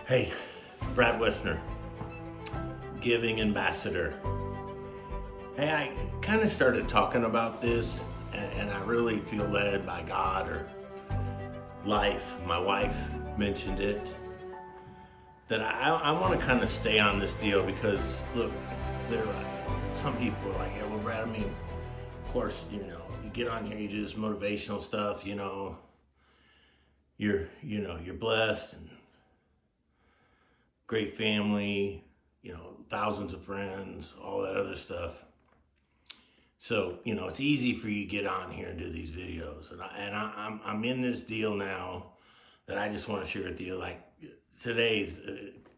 Hey, Brad Woessner, Giving Ambassador. Hey, I kind of started talking about this, and I really feel led by God or life. My wife mentioned it. That I want to kind of stay on this deal because, look, there are some people are like, yeah, well, Brad, I mean, of course, you get on here, you do this motivational stuff, you're blessed and great family, thousands of friends, all that other stuff. So, it's easy for you to get on here and do these videos. I'm in this deal now that I just want to share with you. Like, today's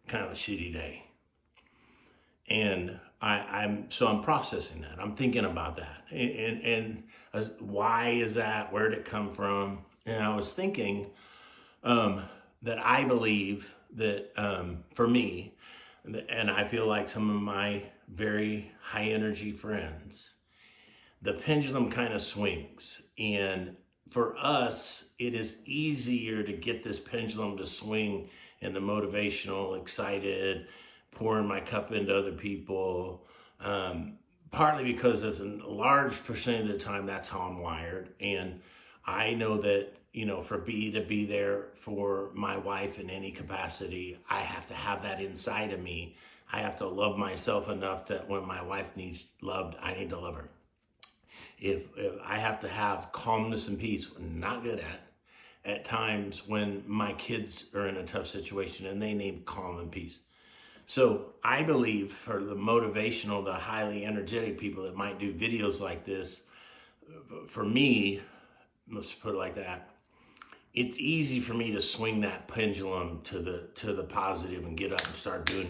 kind of a shitty day. And I'm processing that. I'm thinking about that. And why is that? Where did it come from? And I was thinking that I believe that for me, and I feel like some of my very high energy friends, the pendulum kind of swings. And for us, it is easier to get this pendulum to swing in the motivational, excited, pouring my cup into other people. Partly because as a large percent of the time, that's how I'm wired. And I know that, for me to be there for my wife in any capacity, I have to have that inside of me. I have to love myself enough that when my wife needs loved, I need to love her. If I have to have calmness and peace, not good at times when my kids are in a tough situation and they need calm and peace. So I believe for the motivational, the highly energetic people that might do videos like this, for me, let's put it like that, it's easy for me to swing that pendulum to the positive and get up and start doing,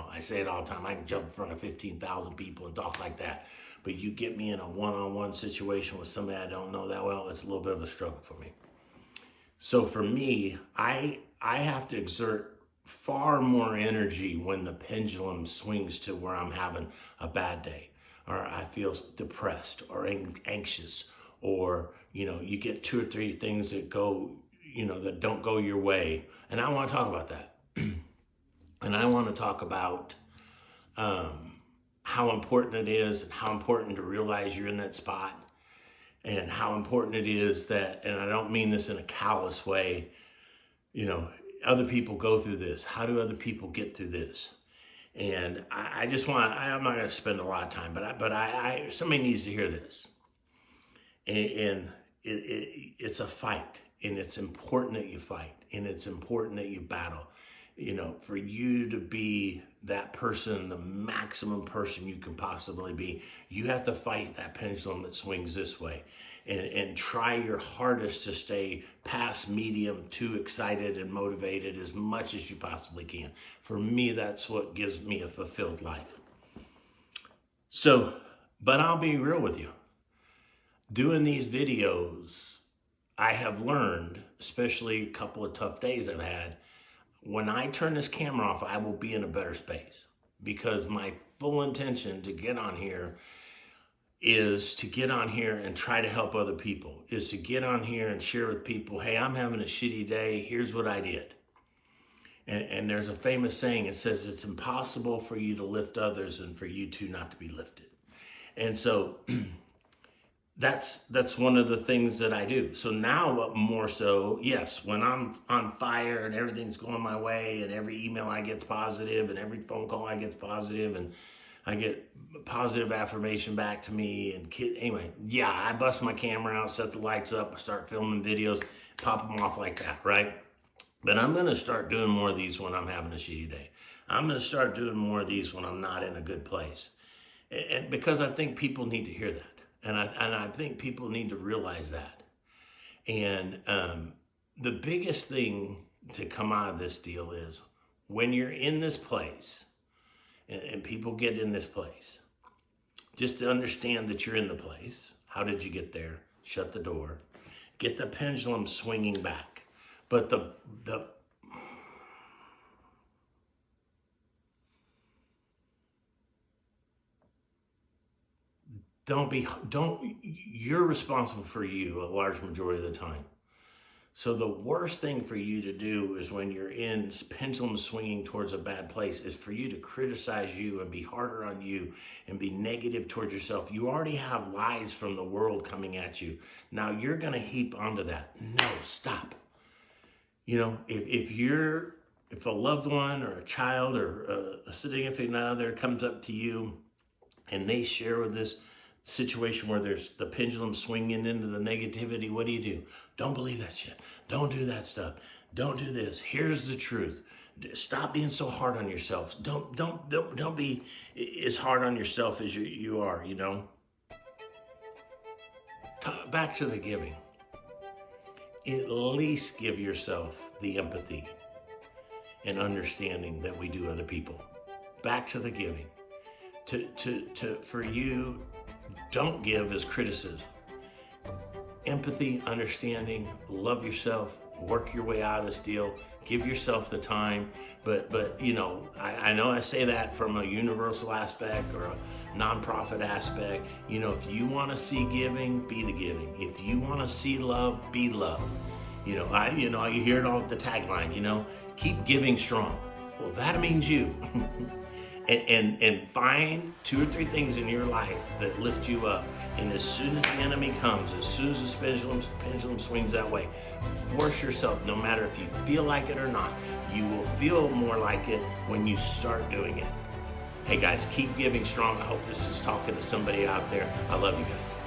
I say it all the time, I can jump in front of 15,000 people and talk like that. But you get me in a one-on-one situation with somebody I don't know that well, it's a little bit of a struggle for me. So for me, I have to exert far more energy when the pendulum swings to where I'm having a bad day, or I feel depressed or anxious, or, you get two or three things that go, that don't go your way. And I want to talk about that. And I want to talk about how important it is and how important to realize you're in that spot and how important it is that, and I don't mean this in a callous way, other people go through this. How do other people get through this? And I just I'm not going to spend a lot of time, but somebody needs to hear this. And it's a fight, and it's important that you fight, and it's important that you battle. For you to be that person, the maximum person you can possibly be, you have to fight that pendulum that swings this way and try your hardest to stay past medium to excited and motivated as much as you possibly can. For me, that's what gives me a fulfilled life. So, but I'll be real with you. Doing these videos, I have learned, especially a couple of tough days I've had, when I turn this camera off, I will be in a better space, because my full intention to get on here is to get on here and try to help other people, is to get on here and share with people, hey, I'm having a shitty day, here's what I did. And there's a famous saying, it says it's impossible for you to lift others and for you two not to be lifted. And so that's one of the things that I do. So now more so, yes, when I'm on fire and everything's going my way and every email I get's positive and every phone call I get's positive and I get positive affirmation back to me anyway, yeah, I bust my camera out, set the lights up, start filming videos, pop them off like that, right? But I'm going to start doing more of these when I'm having a shitty day. I'm going to start doing more of these when I'm not in a good place. And because I think people need to hear that. And I think people need to realize that. And the biggest thing to come out of this deal is when you're in this place, and people get in this place, just to understand that you're in the place. How did you get there? Shut the door. Get the pendulum swinging back. But you're responsible for you a large majority of the time. So the worst thing for you to do is when you're in pendulum swinging towards a bad place is for you to criticize you and be harder on you and be negative towards yourself. You already have lies from the world coming at you. Now you're going to heap onto that. No, stop. You know, if a loved one or a child or a significant other comes up to you and they share with this situation where there's the pendulum swinging into the negativity, what do? Don't believe that shit. Don't do that stuff. Don't do this. Here's the truth. Stop being so hard on yourself. Don't be as hard on yourself as you are, you know. Back to the giving. At least give yourself the empathy and understanding that we do other people. Back to the giving. For you, don't give as criticism. Empathy, understanding, love yourself, work your way out of this deal, give yourself the time. But you know, I know I say that from a universal aspect or a nonprofit aspect. You know, if you want to see giving, be the giving. If you want to see love, be love. You know, you hear it all at the tagline, you know, keep giving strong. Well, that means you. And find 2 or 3 things in your life that lift you up. And as soon as the enemy comes, as soon as the pendulum swings that way, force yourself, no matter if you feel like it or not, you will feel more like it when you start doing it. Hey guys, keep giving strong. I hope this is talking to somebody out there. I love you guys.